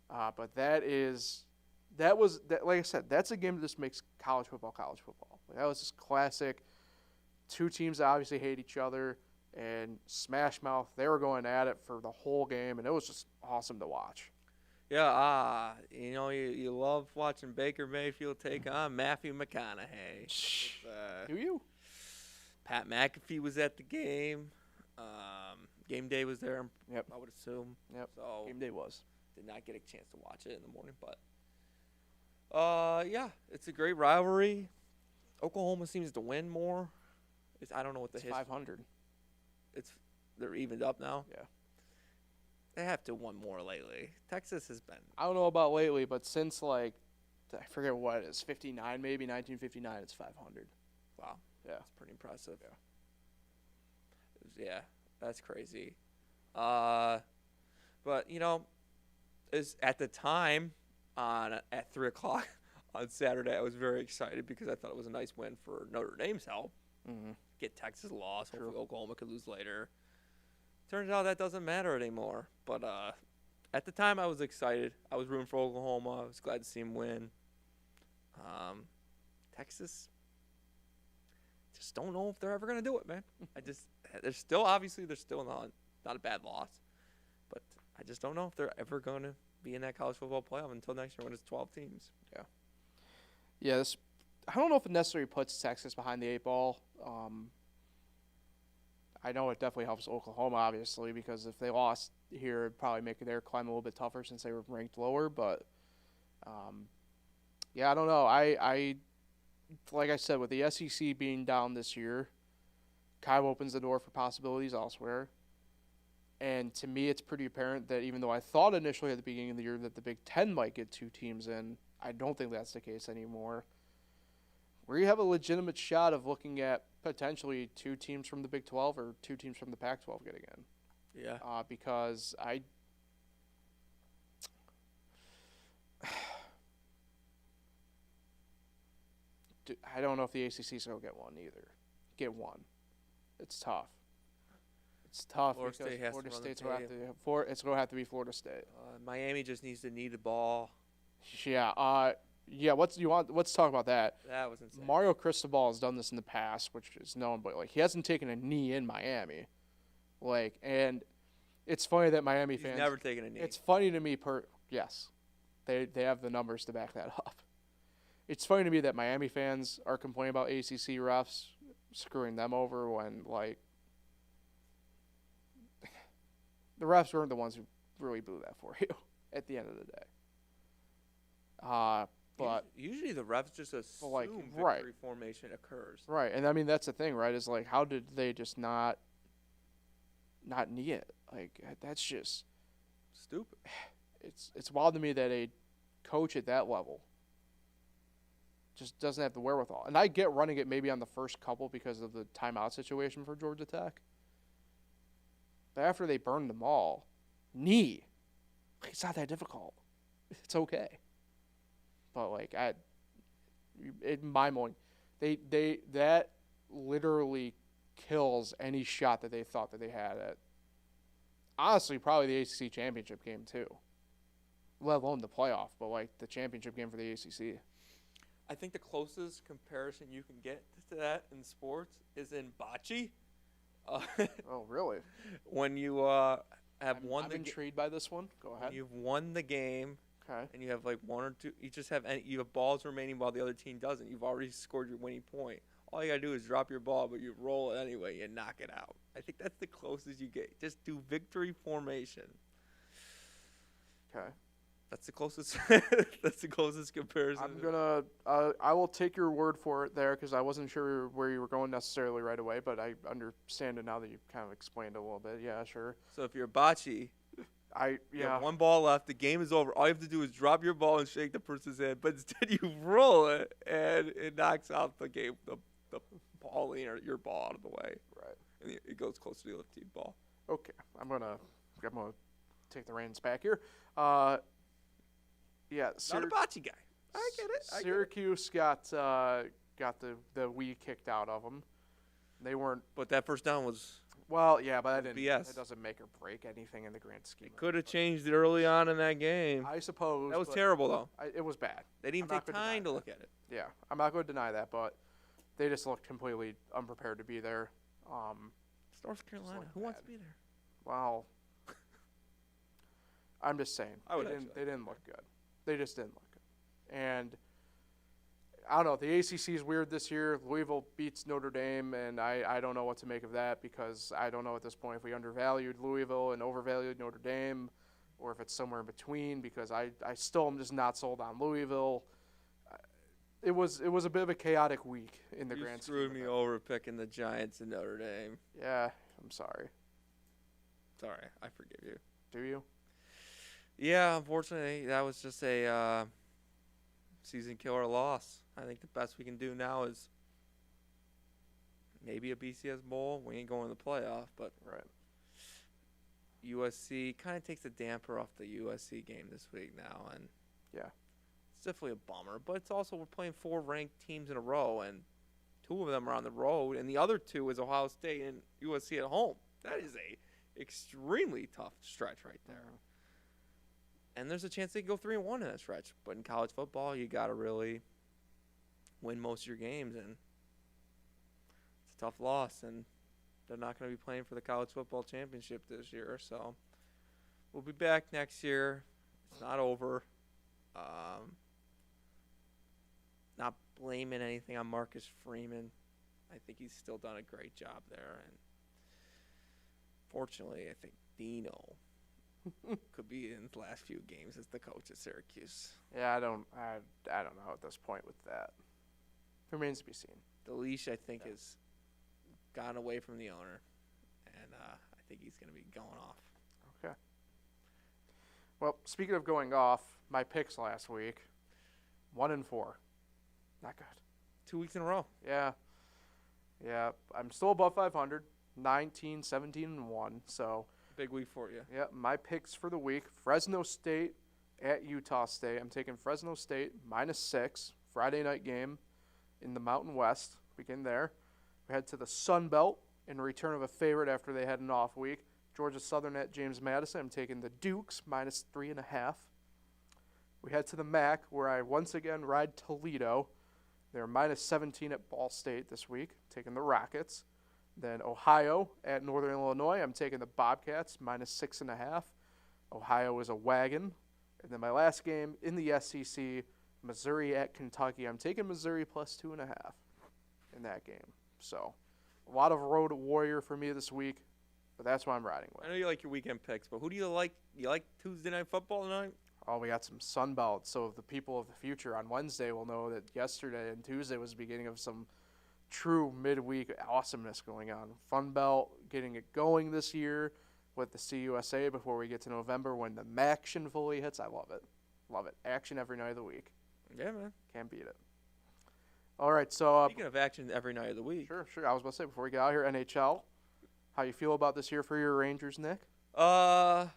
But like I said, that's a game that just makes college football. That was just classic. Two teams that obviously hate each other and smash mouth. They were going at it for the whole game, and it was just awesome to watch. Yeah, you love watching Baker Mayfield take on Matthew McConaughey. Do you? Pat McAfee was at the game. Game day was there. Yep. I would assume. Yep. So game day was. Did not get a chance to watch it in the morning, but Yeah, it's a great rivalry. Oklahoma seems to win more. I don't know what the It's 500. They're evened up now. Yeah. They have to have won more lately. Texas has been. I don't know about lately, but since I forget what it is, 59 maybe, 1959, it's 500. Wow. Yeah. That's pretty impressive. Yeah. Yeah, that's crazy. But is at the time at 3:00 on Saturday, I was very excited because I thought it was a nice win for Notre Dame's help. Mm-hmm. Get Texas lost. True. Hopefully Oklahoma could lose later. Turns out that doesn't matter anymore. But at the time, I was excited. I was rooting for Oklahoma. I was glad to see him win. Texas, just don't know if they're ever gonna do it, man. They're still not a bad loss, but I just don't know if they're ever gonna be in that college football playoff until next year when it's 12 teams. Yeah, I don't know if it necessarily puts Texas behind the 8 ball. I know it definitely helps Oklahoma, obviously, because if they lost here, it'd probably make their climb a little bit tougher since they were ranked lower. But, yeah, I don't know. I like I said, with the SEC being down this year, kind of opens the door for possibilities elsewhere. And to me, it's pretty apparent that even though I thought initially at the beginning of the year that the Big Ten might get 2 teams in, I don't think that's the case anymore. We have a legitimate shot of looking at potentially 2 teams from the Big 12 or 2 teams from the Pac-12 getting in. Yeah. Because I don't know if the ACC's going to get one either. Get one. It's tough. It's tough Florida because State has Florida to run State's the going to have to be Florida State. Miami just needs to knee the ball. Yeah. Yeah. Let's talk about that. That was insane. Mario Cristobal has done this in the past, which is known, but he hasn't taken a knee in Miami. And it's funny that Miami fans. He's never taken a knee. It's funny to me. Yes, they have the numbers to back that up. It's funny to me that Miami fans are complaining about ACC refs screwing them over when the refs weren't the ones who really blew that for you at the end of the day. But usually the refs just assume victory formation occurs. Right, and I mean that's the thing, right? Is how did they just not knee it? That's just stupid. It's wild to me that a coach at that level just doesn't have the wherewithal. And I get running it maybe on the first couple because of the timeout situation for Georgia Tech. But after they burned them all, knee, it's not that difficult. It's okay. But in my mind, that literally kills any shot that they thought that they had at, honestly, probably the ACC championship game too. Let alone the playoff, but the championship game for the ACC. I think the closest comparison you can get to that in sports is in bocce. Oh, really? When you have won I'm intrigued by this one. Go ahead. You've won the game. Okay. And you have 1 or 2. You have balls remaining while the other team doesn't. You've already scored your winning point. All you gotta do is drop your ball, but you roll it anyway. You knock it out. I think that's the closest you get. Just do victory formation. Okay. That's the closest. That's the closest comparison. I will take your word for it there because I wasn't sure where you were going necessarily right away, but I understand it now that you've kind of explained it a little bit. Yeah, sure. So if you're a bocce, you have 1 ball left. The game is over. All you have to do is drop your ball and shake the person's hand. But instead, you roll it, and it knocks out the game, the ball or your ball out of the way. Right. And it goes close to the other team ball. Okay, I'm gonna take the reins back here. Yeah, not a bocce guy. I get it. Syracuse got the Wii kicked out of them. They weren't. But that first down was. Well, yeah, but that BS. doesn't make or break anything in the grand scheme. It could have changed it early on in that game. I suppose. That was terrible, though. It was bad. They didn't even take time to look at it. Yeah, I'm not going to deny that, but they just looked completely unprepared to be there. It's North Carolina. Who wants to be there? Well, I'm just saying. They didn't look good. They just didn't look good. And I don't know. The ACC is weird this year. Louisville beats Notre Dame, and I don't know what to make of that because I don't know at this point if we undervalued Louisville and overvalued Notre Dame or if it's somewhere in between because I still am just not sold on Louisville. it was a bit of a chaotic week in the grand scheme. You screwed me over picking the Giants and Notre Dame. Yeah, I'm sorry. Sorry, I forgive you. Do you? Yeah, unfortunately, that was just a season killer loss. I think the best we can do now is maybe a BCS Bowl. We ain't going to the playoff, but right. USC kind of takes the damper off the USC game this week now, and yeah, it's definitely a bummer. But it's also we're playing 4 ranked teams in a row, and 2 of them are on the road, and the other 2 is Ohio State and USC at home. That is a extremely tough stretch right there. And there's a chance they can go 3-1 in that stretch. But in college football, you got to really win most of your games, and it's a tough loss. And they're not going to be playing for the college football championship this year. So we'll be back next year. It's not over. Not blaming anything on Marcus Freeman. I think he's still done a great job there. And fortunately, I think Dino could be in the last few games as the coach at Syracuse. Yeah, I don't know at this point with that. Remains to be seen. The leash, I think, has gone away from the owner, and I think he's going to be going off. Okay. Well, speaking of going off, my picks last week, 1-4, not good. 2 weeks in a row. Yeah. I'm still above 500, 19, 17, and 1. So. Big week for you. Yeah, my picks for the week: Fresno State at Utah State. I'm taking Fresno State -6, Friday night game in the Mountain West. Weekend there. We head to the Sun Belt in return of a favorite after they had an off week. Georgia Southern at James Madison. I'm taking the Dukes -3.5. We head to the MAC, where I once again ride Toledo. They're -17 at Ball State this week. Taking the Rockets. Then Ohio at Northern Illinois. I'm taking the Bobcats -6.5. Ohio is a wagon. And then my last game in the SEC, Missouri at Kentucky. I'm taking Missouri +2.5 in that game. So a lot of road warrior for me this week, but that's what I'm riding with. I know you like your weekend picks, but who do you like? You like Tuesday Night Football tonight? Oh, we got some Sun Belt. So the people of the future on Wednesday will know that yesterday and Tuesday was the beginning of some true midweek awesomeness going on. Fun Belt getting it going this year with the CUSA before we get to November when the MACtion fully hits. I love it. Love it. Action every night of the week. Yeah, man. Can't beat it. All right, so speaking of action every night of the week. Sure. I was about to say before we get out here, NHL. How you feel about this year for your Rangers, Nick? Can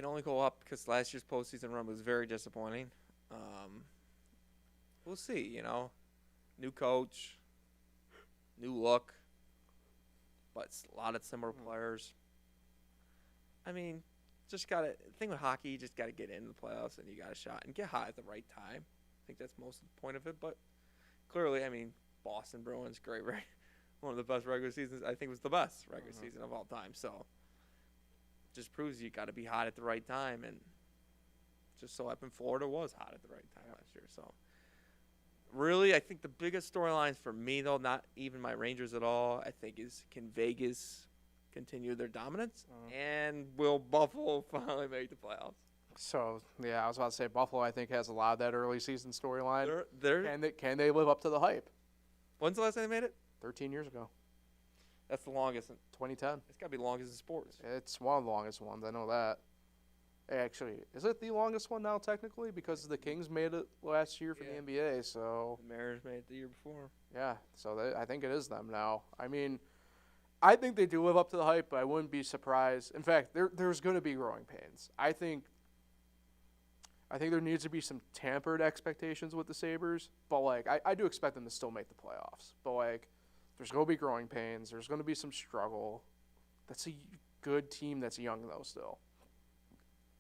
only go up because last year's postseason run was very disappointing. We'll see. New coach. New look, but it's a lot of similar players. I mean, just got to – the thing with hockey, you just got to get into the playoffs and you got a shot and get hot at the right time. I think that's most of the point of it. But clearly, I mean, Boston Bruins, great – one of the best regular seasons. I think it was the best regular season of all time. So just proves you got to be hot at the right time. And just so happened Florida was hot at the right time last year. So really, I think the biggest storylines for me, though, not even my Rangers at all, I think is can Vegas continue their dominance, and will Buffalo finally make the playoffs? So, yeah, I was about to say Buffalo, I think, has a lot of that early season storyline. Can they live up to the hype? When's the last time they made it? 13 years ago. That's the longest. 2010. It's got to be the longest in sports. It's one of the longest ones. I know that. Actually, is it the longest one now technically? Because the Kings made it last year for the NBA, so. The Mariners made it the year before. Yeah, so I think it is them now. I mean, I think they do live up to the hype, but I wouldn't be surprised. In fact, there's going to be growing pains. I think there needs to be some tampered expectations with the Sabres, but, like, I do expect them to still make the playoffs. But, like, there's going to be growing pains. There's going to be some struggle. That's a good team that's young, though, still.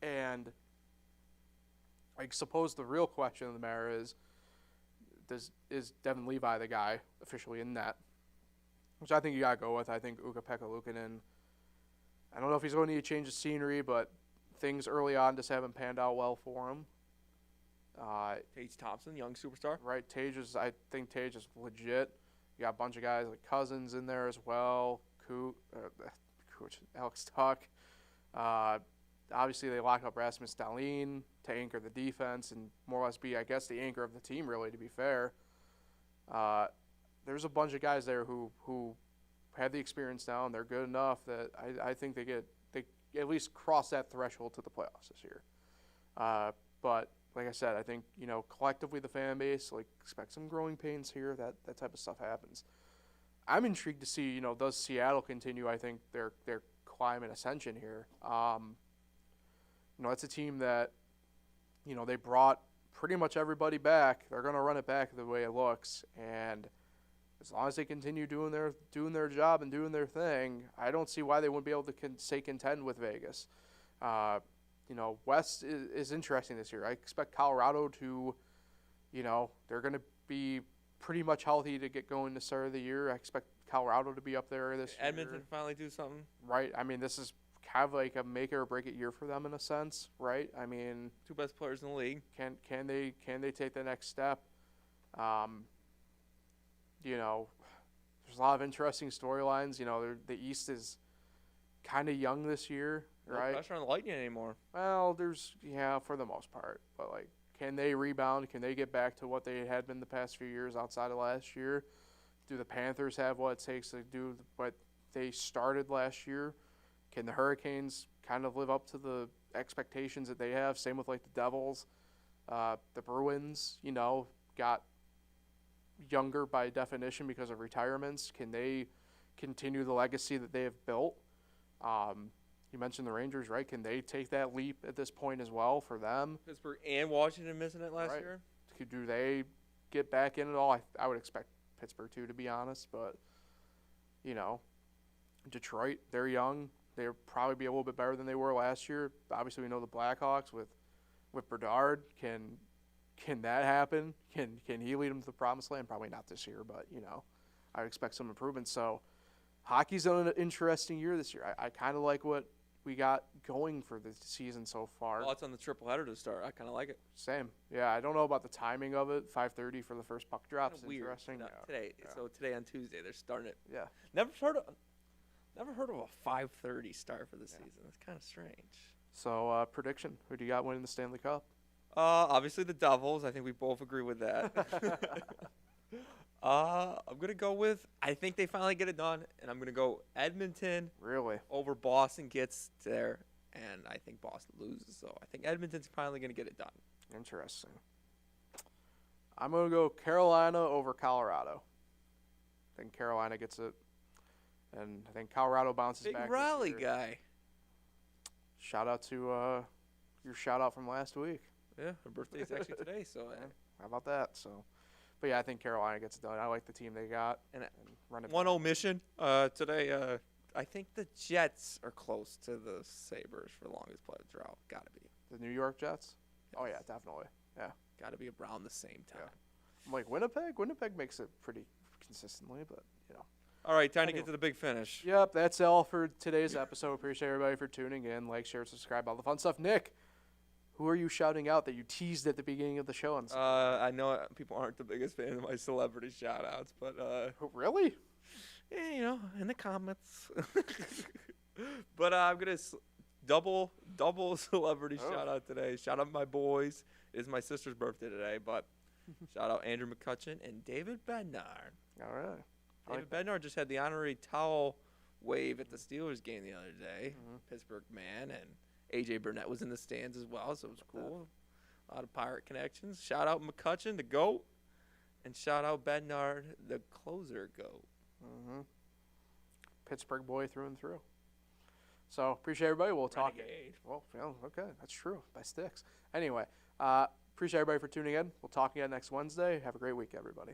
And I suppose the real question of the matter is is Devin Levi the guy officially in net? Which I think you got to go with. I think Ukko-Pekka Luukkonen, I don't know if he's going to need a change of scenery, but things early on just haven't panned out well for him. Tage Thompson, young superstar. Right, I think Tage is legit. You got a bunch of guys like Cousins in there as well, Alex Tuck. obviously they lock up Rasmus Dahlin to anchor the defense and more or less be, I guess, the anchor of the team, really, to be fair. There's a bunch of guys there who have the experience now, and they're good enough that I think they at least cross that threshold to the playoffs this year. But like I said, I think, collectively the fan base, expect some growing pains here. That type of stuff happens. I'm intrigued to see, does Seattle continue, I think, their climb and ascension here. It's a team that, they brought pretty much everybody back. They're going to run it back the way it looks. And as long as they continue doing their job and doing their thing, I don't see why they wouldn't be able to stay contend with Vegas. West is interesting this year. I expect Colorado to, they're going to be pretty much healthy to get going the start of the year. I expect Colorado to be up there this year. Edmonton finally do something. Right. I mean, this is kind of like a make it or break it year for them in a sense, right? I mean, 2 best players in the league. Can they take the next step? There's a lot of interesting storylines. The East is kind of young this year, right? No pressure on the Lightning anymore. Well, for the most part. But, can they rebound? Can they get back to what they had been the past few years outside of last year? Do the Panthers have what it takes to do what they started last year? Can the Hurricanes kind of live up to the expectations that they have? Same with, the Devils. The Bruins, got younger by definition because of retirements. Can they continue the legacy that they have built? You mentioned the Rangers, right? Can they take that leap at this point as well for them? Pittsburgh and Washington missing it last year. Do they get back in at all? I would expect Pittsburgh to be honest. But, Detroit, they're young. They'll probably be a little bit better than they were last year. Obviously, we know the Blackhawks with Bedard. Can that happen? Can he lead them to the promised land? Probably not this year, but, I would expect some improvement. So, hockey's on an interesting year this year. I kind of like what we got going for the season so far. Thoughts on the triple header to start? I kind of like it. Same. Yeah, I don't know about the timing of it. 5:30 for the first puck drop is interesting. No, today, yeah. So today on Tuesday they're starting it. Yeah. Never heard of a 5:30 start for the season. It's kind of strange. So prediction: who do you got winning the Stanley Cup? Obviously the Devils. I think we both agree with that. I'm going to go with, I think they finally get it done, and I'm going to go Edmonton. Really? Over Boston gets there, and I think Boston loses. So I think Edmonton's finally going to get it done. Interesting. I'm going to go Carolina over Colorado. I think Carolina gets it, and I think Colorado bounces back. Big rally guy. Shout out to your shout out from last week. Yeah, her birthday's actually today, so. How about that? So. But, yeah, I think Carolina gets it done. I like the team they got. And run it one omission today. I think the Jets are close to the Sabres for the longest playoff drought. Got to be. The New York Jets? Yes. Oh, yeah, definitely. Yeah. Got to be around the same time. Yeah. I'm like, Winnipeg? Winnipeg makes it pretty consistently, but, All right, time to get to the big finish. Yep, that's all for today's episode. Appreciate everybody for tuning in. Like, share, subscribe, all the fun stuff. Nick, who are you shouting out that you teased at the beginning of the show? I know people aren't the biggest fan of my celebrity shout-outs, but... Really? Yeah, in the comments. But I'm going to double celebrity shout-out today. Shout out my boys. It is my sister's birthday today, but shout out Andrew McCutcheon and David Bednar. All right. David Bednar just had the honorary towel wave at the Steelers game the other day. Mm-hmm. Pittsburgh man, and A.J. Burnett was in the stands as well, so it was cool. A lot of Pirate connections. Shout out McCutcheon, the GOAT, and shout out Bednar, the closer GOAT. Mm-hmm. Pittsburgh boy through and through. So, appreciate everybody. We'll talk. Well, okay, that's true. By sticks. Anyway, appreciate everybody for tuning in. We'll talk again next Wednesday. Have a great week, everybody.